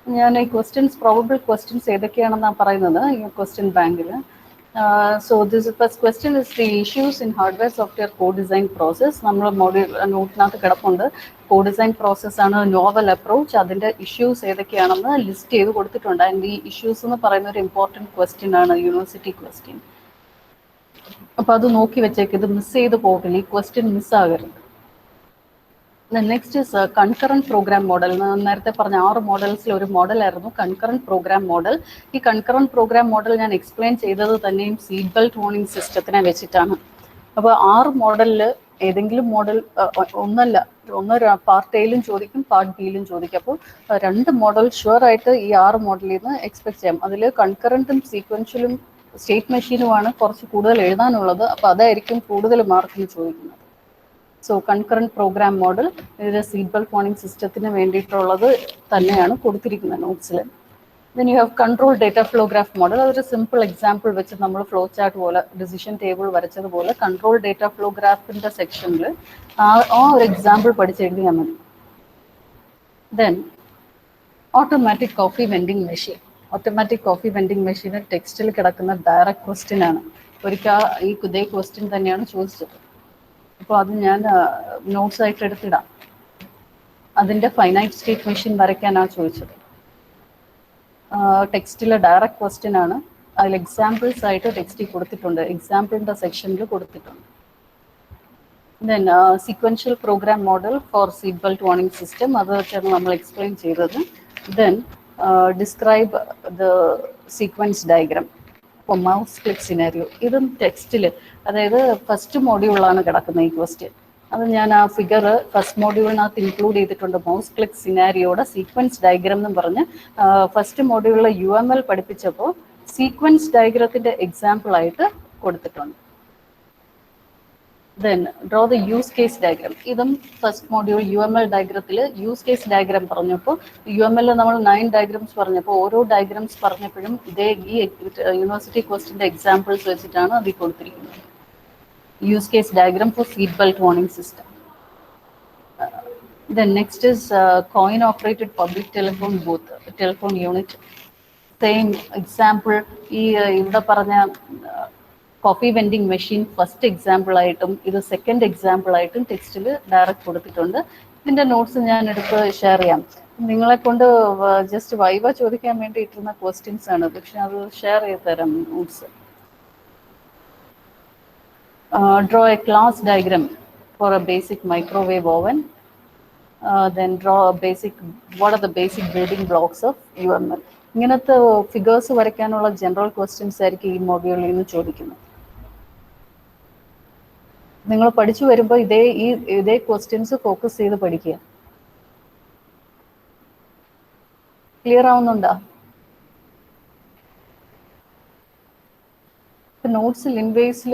ഞാൻ ഈ ക്വസ്റ്റ്യൻസ്, പ്രോബബിൾ ക്വസ്റ്റ്യൻസ് ഏതൊക്കെയാണെന്നാണ് പറയുന്നത് ഈ ക്വസ്റ്റ്യൻ ബാങ്കിൽ. So this first question is the issues in hardware software code design process. നമ്മൾ മോഡ്യൂൾ നോട്ടിനകത്ത് കിടപ്പുണ്ട്. കോഡ് ഡിസൈൻ പ്രോസസ്സാണ് നോവൽ അപ്രോച്ച്. അതിൻ്റെ ഇഷ്യൂസ് ഏതൊക്കെയാണെന്ന് ലിസ്റ്റ് ചെയ്ത് കൊടുത്തിട്ടുണ്ട്. ആൻഡ് ഈ ഇഷ്യൂസ് എന്ന് പറയുന്ന ഒരു ഇമ്പോർട്ടൻറ്റ് ക്വസ്റ്റ്യൻ ആണ്, യൂണിവേഴ്സിറ്റി ക്വസ്റ്റ്യൻ. അപ്പോൾ അത് നോക്കി വെച്ചേക്ക്, ഇത് മിസ് ചെയ്ത് പോകില്ല, ഈ ക്വസ്റ്റ്യൻ മിസ്സാകരുത്. Next is concurrent program model. നേരത്തെ പറഞ്ഞ 6 മോഡൽസിൽ ഒരു മോഡലായിരുന്നു കൺകറന്റ് പ്രോഗ്രാം മോഡൽ. ഈ കൺകറന്റ് പ്രോഗ്രാം മോഡൽ ഞാൻ എക്സ്പ്ലെയിൻ ചെയ്തത് തന്നെയും സീറ്റ് ബെൽറ്റ് വാർണിംഗ് സിസ്റ്റത്തിനെ വെച്ചിട്ടാണ്. അപ്പോൾ 6 മോഡലിൽ ഏതെങ്കിലും മോഡൽ ഒന്ന് പാർട്ട് എയിലും ചോദിക്കും, പാർട്ട് ബിയിലും ചോദിക്കും. അപ്പോൾ 2 മോഡൽ ഷുവറായിട്ട് ഈ 6 മോഡലിൽ നിന്ന് എക്സ്പെക്ട് ചെയ്യാം. അതിൽ കൺകറന്റും സീക്വൻഷ്യലും സ്റ്റേറ്റ് മെഷീനുമാണ് കുറച്ച് കൂടുതൽ എഴുതാനുള്ളത്. അപ്പോൾ അതായിരിക്കും കൂടുതൽ മാർക്കിന് ചോദിക്കുന്നത്. സോ കൺകറന്റ് പ്രോഗ്രാം മോഡൽ ഇതിൽ സീറ്റ് ബെൽറ്റ് വാർണിംഗ് സിസ്റ്റത്തിന് വേണ്ടിയിട്ടുള്ളത് തന്നെയാണ് കൊടുത്തിരിക്കുന്നത് നോട്ട്സിൽ. Then you have control data flow graph model. അതൊരു സിമ്പിൾ എക്സാമ്പിൾ വെച്ച് നമ്മൾ ഫ്ലോ ചാർട്ട് പോലെ ഡിസിഷൻ ടേബിൾ വരച്ചതുപോലെ കൺട്രോൾ ഡേറ്റ ഫ്ലോ ഗ്രാഫിൻ്റെ സെക്ഷനിൽ ആ ഒരു എക്സാമ്പിൾ പഠിച്ചെഴുതിയാൽ മതി. Then automatic coffee vending machine. Automatic coffee vending machine ടെക്സ്റ്റിൽ കിടക്കുന്ന ഡയറക്റ്റ് ക്വസ്റ്റ്യൻ ആണ്. ഒരിക്കൽ ഇതേ ക്വസ്റ്റ്യൻ തന്നെയാണ് ചോദിച്ചത്. അപ്പോൾ അത് ഞാൻ നോട്ട്സ് ആയിട്ട് എടുത്തിടാം. അതിൻ്റെ ഫൈനൈറ്റ് സ്റ്റേറ്റ് മെഷീൻ വരയ്ക്കാനാണ് ചോദിച്ചത്. ടെക്സ്റ്റിലെ ഡയറക്റ്റ് ക്വസ്റ്റ്യൻ ആണ്. അതിൽ എക്സാമ്പിൾസ് ആയിട്ട് ടെക്സ്റ്റിൽ കൊടുത്തിട്ടുണ്ട്, എക്സാമ്പിളിൻ്റെ സെക്ഷനിൽ കൊടുത്തിട്ടുണ്ട്. Then sequential program model for seat belt warning system, അത് വെച്ചാണ് നമ്മൾ എക്സ്പ്ലെയിൻ ചെയ്തത്. Then describe the sequence diagram for mouse click scenario. ഇതും ടെക്സ്റ്റിൽ, അതായത് ഫസ്റ്റ് മോഡ്യൂളാണ് കിടക്കുന്നത് ഈ ക്വസ്റ്റ്യൻ. അത് ഞാൻ ആ ഫിഗർ ഫസ്റ്റ് മോഡ്യൂളിനകത്ത് ഇൻക്ലൂഡ് ചെയ്തിട്ടുണ്ട്. മൗസ് ക്ലിക്ക് സിനാരിയോയുടെ സീക്വൻസ് ഡയഗ്രാം എന്ന് പറഞ്ഞ് ഫസ്റ്റ് മോഡ്യൂളിലെ UML പഠിപ്പിച്ചപ്പോൾ സീക്വൻസ് ഡയഗ്രത്തിൻ്റെ എക്സാമ്പിളായിട്ട് കൊടുത്തിട്ടുണ്ട്. Then draw the use case diagram. ഇതും ഫസ്റ്റ് മോഡ്യൂൾ UML ഡയഗ്രത്തിൽ യൂസ് കേസ് ഡയഗ്രാം പറഞ്ഞപ്പോൾ UML നമ്മൾ 9 ഡയഗ്രാംസ് പറഞ്ഞപ്പോൾ ഓരോ ഡയഗ്രാംസ് പറഞ്ഞപ്പോഴും ഇതേ ഈ യൂണിവേഴ്സിറ്റി ക്വസ്റ്റിൻ്റെ എക്സാമ്പിൾസ് വെച്ചിട്ടാണ് അതിൽ കൊടുത്തിരിക്കുന്നത്. Use case diagram four seat belt warning system. Then next is coin operated public telephone booth, telephone unit. Same example, ഈ ഇവിടെ പറഞ്ഞ coffee vending machine first example ആയിട്ടും ഇത് സെക്കൻഡ് എക്സാമ്പിൾ ആയിട്ടും ടെക്സ്റ്റിൽ ഡയറക്റ്റ് കൊടുത്തിട്ടുണ്ട്. ഇതിൻ്റെ നോട്ട്സ് ഞാൻ എടുത്ത് ഷെയർ ചെയ്യാം. നിങ്ങളെ കൊണ്ട് ജസ്റ്റ് വൈവ ചോദിക്കാൻ വേണ്ടി ഇട്ടിരുന്ന ക്വസ്റ്റ്യൻസ് ആണ്, പക്ഷെ അത് ഷെയർ ചെയ്ത് തരാം notes. Draw a class diagram for a basic microwave oven. Then draw a basic, what are the basic building blocks of UML. ഇങ്ങനത്തെ ഫിഗേഴ്സ് വരയ്ക്കാനുള്ള ജനറൽ ക്വസ്റ്റ്യൻസ് ആയിരിക്കും ഈ മൊഡ്യൂളിൽ നിന്ന് ചോദിക്കുന്നത്. നിങ്ങൾ പഠിച്ചു വരുമ്പോൾ ഇതേ ക്വസ്റ്റ്യൻസ് ഫോക്കസ് ചെയ്ത് പഠിക്കുക. ക്ലിയർ ആവുന്നുണ്ടോ? നോട്ട്സിൽ ഇൻവേസിൽ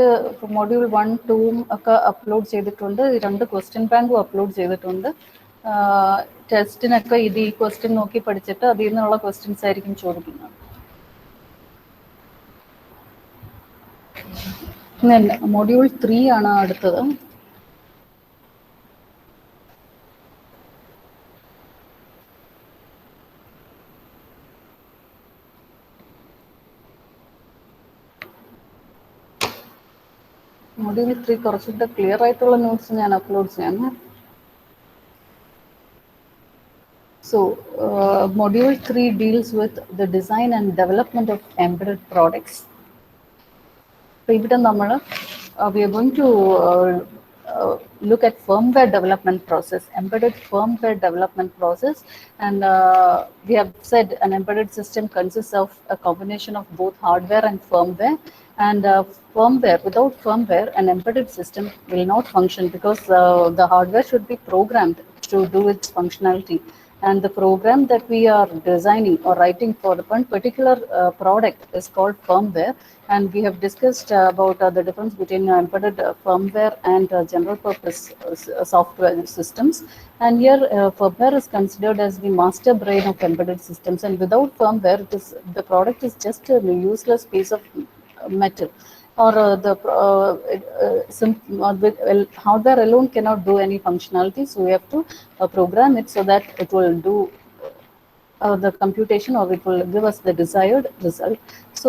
മൊഡ്യൂൾ 1, 2 ഒക്കെ അപ്ലോഡ് ചെയ്തിട്ടുണ്ട്. 2 ക്വസ്റ്റ്യൻ ബാങ്കും അപ്ലോഡ് ചെയ്തിട്ടുണ്ട്. ടെസ്റ്റിനൊക്കെ ഈ ക്വസ്റ്റ്യൻ നോക്കി പഠിച്ചിട്ട് അതിൽ നിന്നുള്ള ക്വസ്റ്റ്യൻസ് ആയിരിക്കും ചോദിക്കുന്നത്. മൊഡ്യൂൾ 3 ആണ് അടുത്തത്. മൊഡ്യൂൾ 3 കുറച്ചുകൂടെ ക്ലിയർ ആയിട്ടുള്ള നോട്ട്സ് ഞാൻ അപ്ലോഡ് ചെയ്യാം. So, Module 3 deals with the design and development of embedded products. So, we are going to look at firmware development process, embedded firmware development process, and we have said an embedded system consists of a combination of both hardware and firmware. And without firmware, an embedded system will not function because the hardware should be programmed to do its functionality. And the program that we are designing or writing for one particular product is called firmware. And we have discussed about the difference between embedded firmware and general purpose software systems. And here firmware is considered as the master brain of embedded systems. And without firmware, the product is just a useless piece of metal. Or hardware alone cannot do any functionality, so we have to program it so that it will do the computation, or it will give us the desired result. So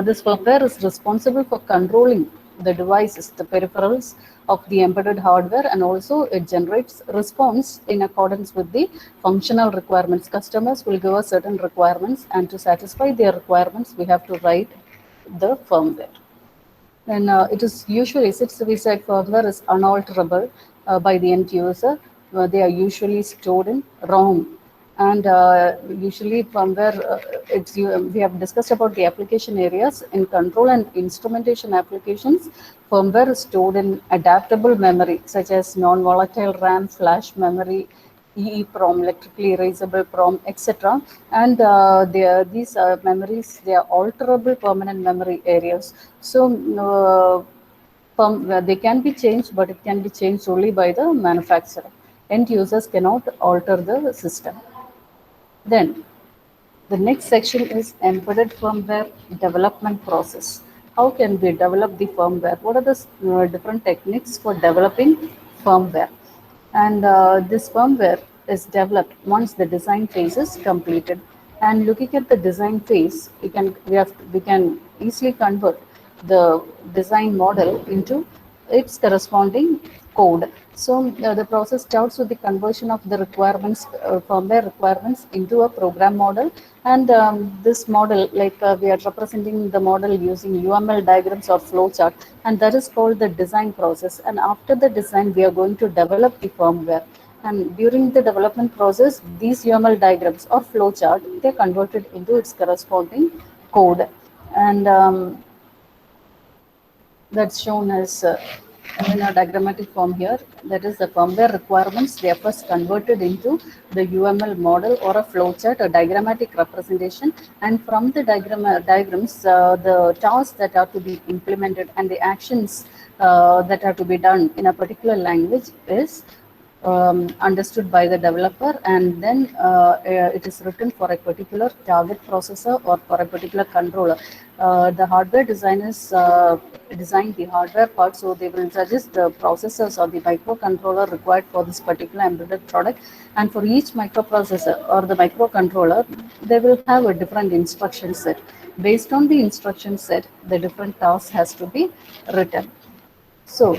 this firmware is responsible for controlling the devices, the peripherals of the embedded hardware, and also it generates response in accordance with the functional requirements. Customers will give us certain requirements, and to satisfy their requirements, we have to write the firmware. And it is usually, since we said firmware is unalterable by the end user, they are usually stored in ROM. And usually firmware, we have discussed about the application areas. In control and instrumentation applications, firmware is stored in adaptable memory, such as non-volatile RAM, flash memory, EEPROM, electrically erasable PROM, etc. And these memories, they are alterable permanent memory areas. So they can be changed, but it can be changed only by the manufacturer. End users cannot alter the system. Then the next section is embedded firmware development process. How can we develop the firmware? What are the different techniques for developing firmware? And this firmware is developed once the design phase is completed. And looking at the design phase, we can easily convert the design model into its corresponding code. So the process starts with the conversion of the requirements, firmware requirements, into a program model. And this model, like we are representing the model using UML diagrams or flowchart, and that is called the design process. And after the design, we are going to develop the firmware. And during the development process, these UML diagrams or flowchart, they are converted into its corresponding code. And that's shown as in a diagrammatic form here. That is the firmware requirements. They are first converted into the UML model or a flowchart, a diagrammatic representation. And from the diagrams, the tasks that are to be implemented and the actions that are to be done in a particular language is understood by the developer, and then it is written for a particular target processor or for a particular controller. The hardware designers design the hardware part, so they will suggest the processors or the microcontroller required for this particular embedded product. And for each microprocessor or the microcontroller, they will have a different instruction set. Based on the instruction set, the different tasks has to be written. So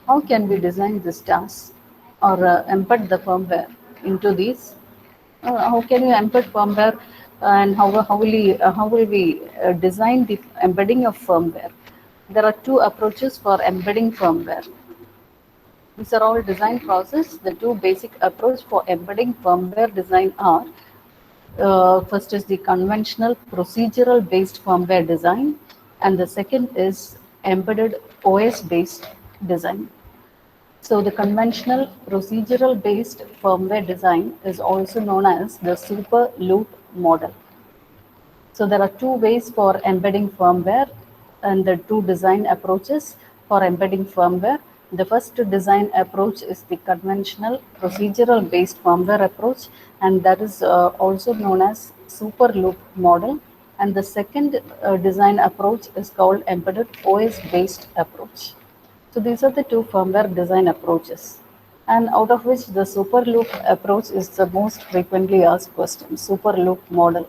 how can we design this task or embed the firmware into these how can you embed firmware, and how will we design the embedding of firmware? There are two approaches for embedding firmware. These are all design process. The two basic approach for embedding firmware design are, first is the conventional procedural based firmware design, and the second is embedded OS based design. So the conventional procedural based firmware design is also known as the super loop model. So there are two ways for embedding firmware and the two design approaches for embedding firmware. The first design approach is the conventional procedural based firmware approach, and that is also known as super loop model. And the second design approach is called embedded OS based approach. So these are the two firmware design approaches, and out of which the super loop approach is the most frequently asked question, super loop model.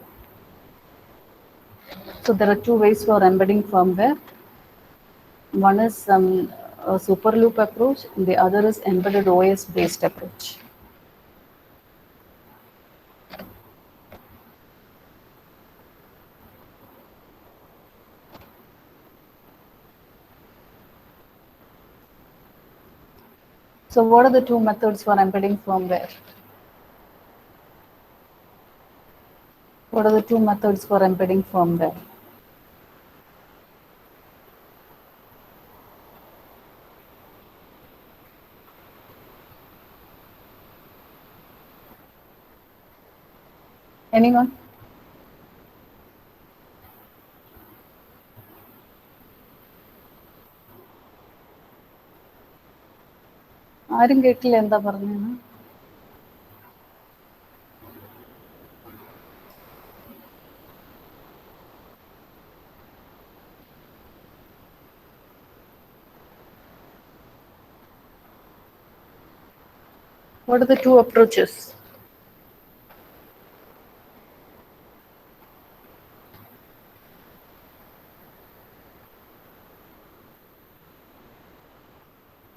So there are two ways for embedding firmware. One is a super loop approach, and the other is embedded OS based approach. So what are the two methods for embedding firmware? What are the two methods for embedding firmware? Anyone? ആരും കേട്ടില്ല എന്താ പറഞ്ഞതെന്ന്. What are the two approaches?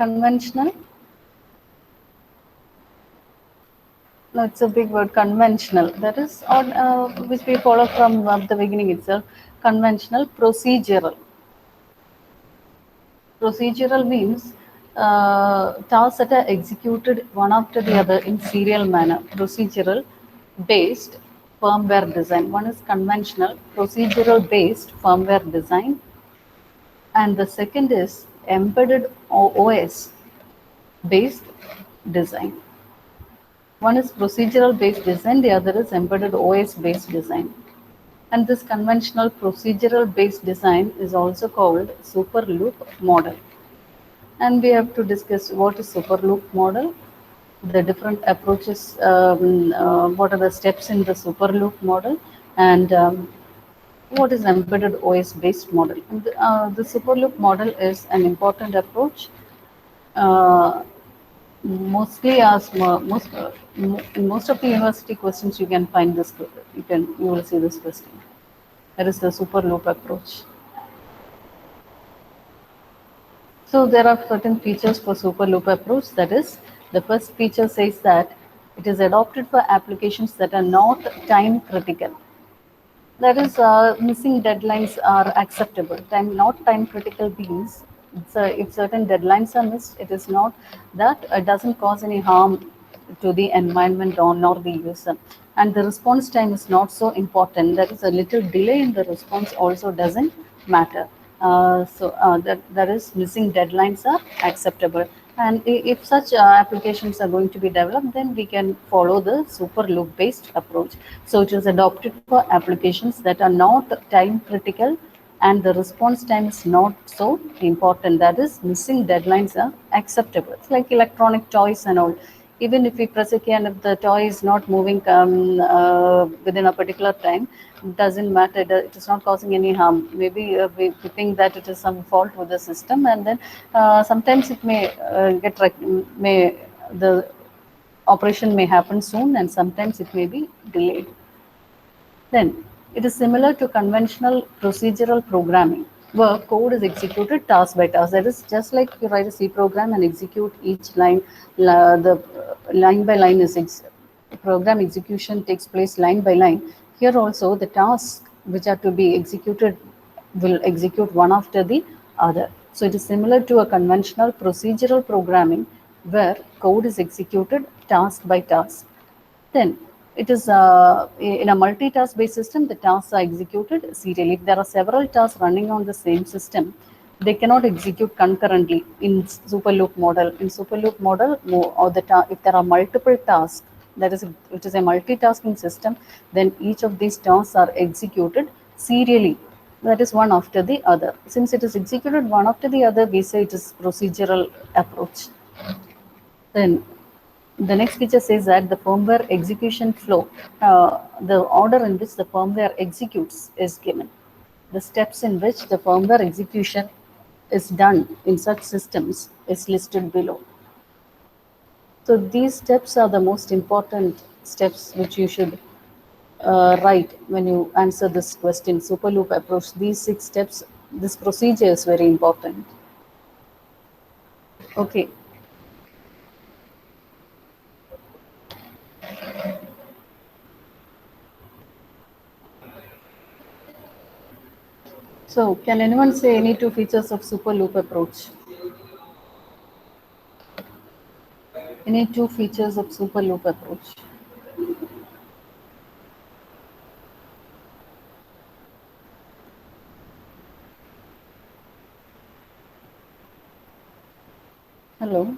Conventional? No, it's a big word, conventional. That is on which we follow from the beginning itself. Conventional, procedural. Procedural means tasks that are executed one after the other in serial manner. Procedural based firmware design. One is conventional, procedural based firmware design, and the second is embedded OS based design. One is procedural based design, the other is embedded OS based design. And this conventional procedural based design is also called super loop model. And we have to discuss what is super loop model, the different approaches, what are the steps in the super loop model, and what is embedded OS based model. And the super loop model is an important approach. Mostly asked in most of the university questions you can find this, you will see this question. That is the super loop approach. So there are certain features for super loop approach. That is, the first feature says that it is adopted for applications that are not time critical. That is, missing deadlines are acceptable. Not time critical means, if certain deadlines are missed, it is not that it doesn't cause any harm to the environment or nor the user. And the response time is not so important. That is, a little delay in the response also doesn't matter. That is, missing deadlines are acceptable. And if such applications are going to be developed, then we can follow the super loop based approach. So it is adopted for applications that are not time critical and the response time is not so important. That is, missing deadlines are acceptable. It's like electronic toys and all. Even if we press a key and if the toy is not moving within a particular time, it doesn't matter. It is not causing any harm. Maybe we think that it is some fault with the system, and then sometimes it may the operation may happen soon, and sometimes it may be delayed. Then it is similar to conventional procedural programming, where code is executed task by task. That is just like you write a C program and execute each line. The line by line is program execution takes place line by line. Here also the tasks which are to be executed will execute one after the other. So it is similar to a conventional procedural programming where code is executed task by task. Then it is in a multitask based system, the tasks are executed serially. If there are several tasks running on the same system, they cannot execute concurrently in superloop model. In superloop model, if there are multiple tasks, it is a multitasking system, then each of these tasks are executed serially. That is one after the other. Since it is executed one after the other, we say it is procedural approach. Then the next feature says that the firmware execution flow, the order in which the firmware executes is given. The steps in which the firmware execution is done in such systems is listed below. So these steps are the most important steps which you should write when you answer this question. Superloop approach, these 6 steps, this procedure is very important. Okay. So, can anyone say any 2 features of superloop approach? Any 2 features of superloop approach? Hello?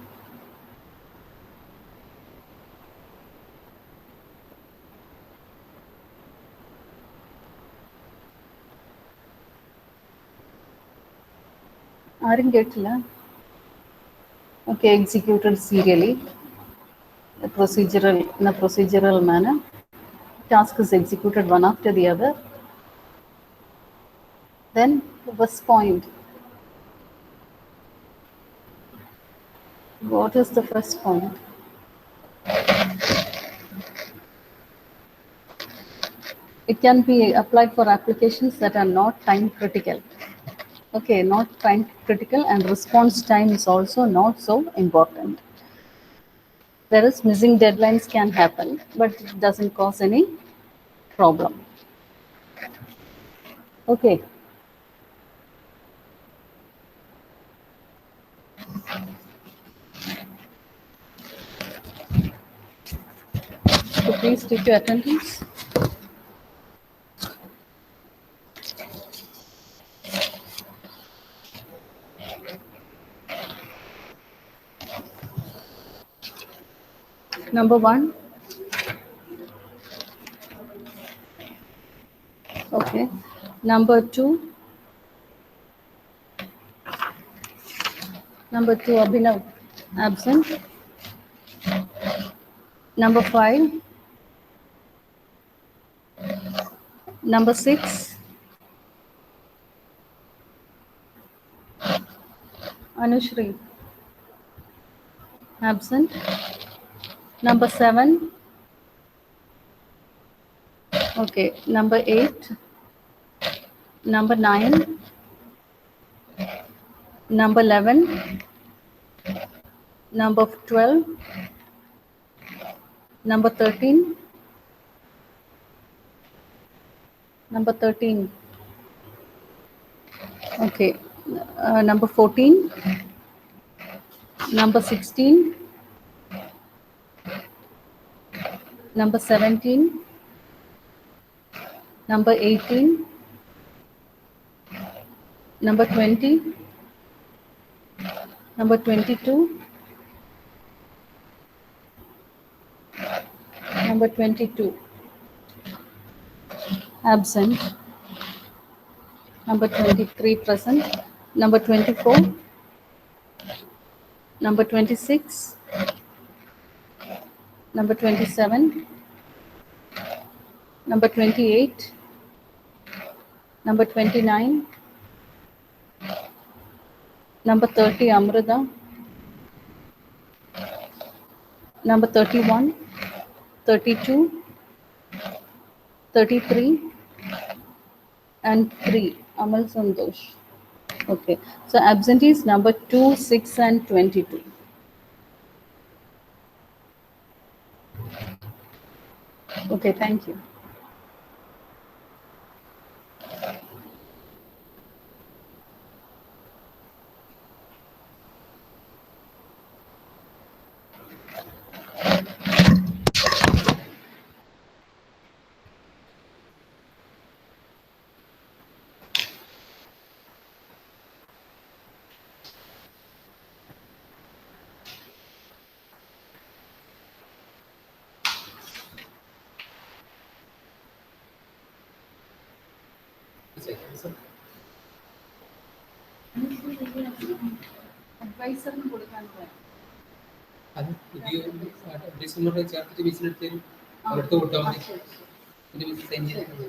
ആരും കേട്ടില്ല. Okay, executed serially, in a procedural manner. Task is executed one after the other. Then the first point. What is the first point? It can be applied for applications that are not time critical. Okay, not time critical, and response time is also not so important. There is missing deadlines can happen, but it doesn't cause any problem. Okay. So please take your attendance. Number 1. Okay. Number 2. Number 2, Abhinav, absent. Number 5. Number 6. Anushri, absent. Number 7. Okay. Number 8. Number 9. Number 11. Number 12. Number 13. Number 13. Okay. Number 14. Number 16. Number 17. Number 18. Number 20. Number 22. Number 22. Absent. Number 23 present. Number 24. Number 26. Number 27. Number 28. Number 29. Number 30, Amrita. Number 31. 32. 33. And 3, Amal Santosh. Okay. So absentees number 2, 6, and 22. Okay, thank you. അഡ്വൈസറിന് കൊടുക്കാൻ അത് പുതിയ ഡിസംബറിൽ ചേർത്തിട്ട് വിസിലെടുത്തേരും അവർക്ക് കൊടുത്താൽ മതി. പിന്നെ whistle sign ചെയ്തിട്ട്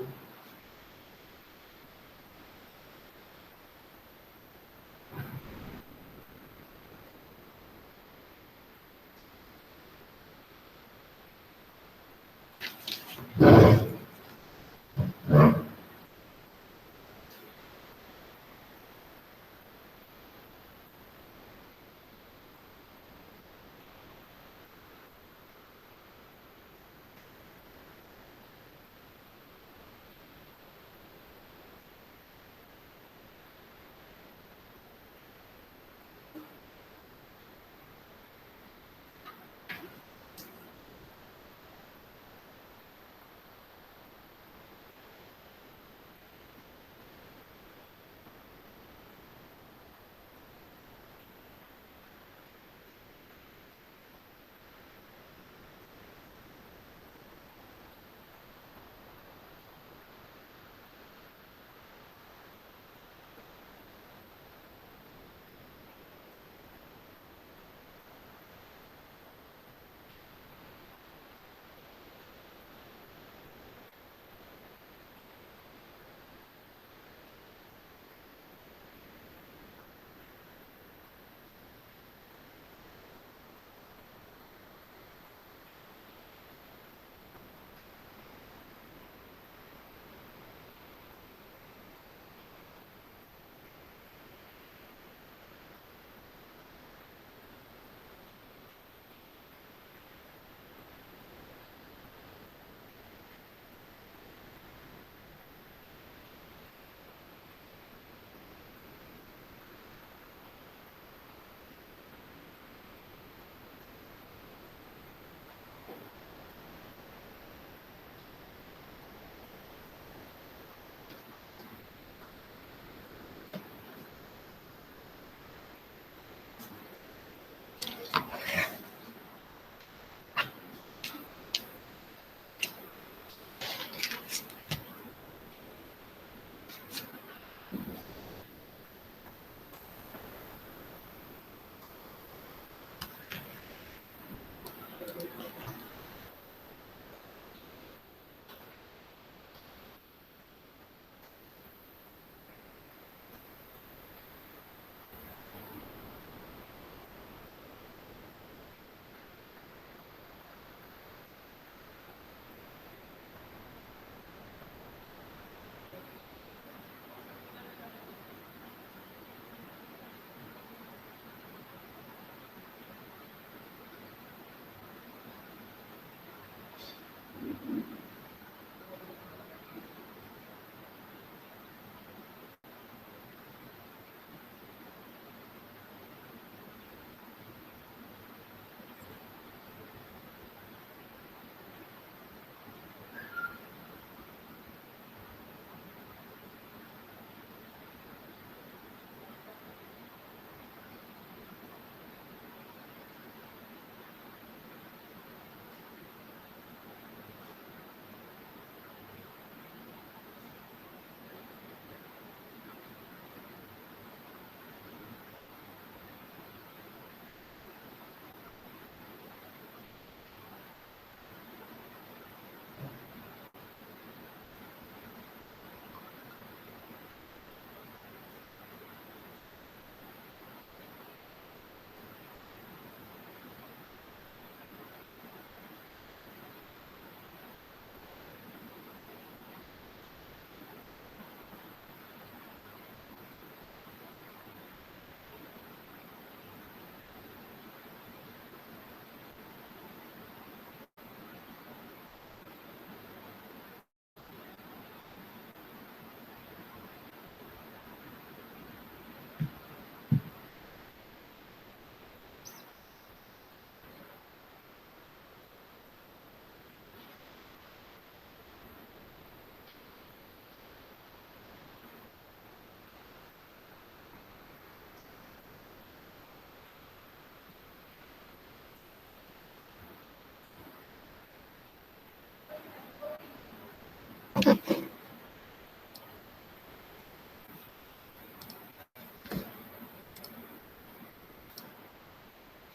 Okay.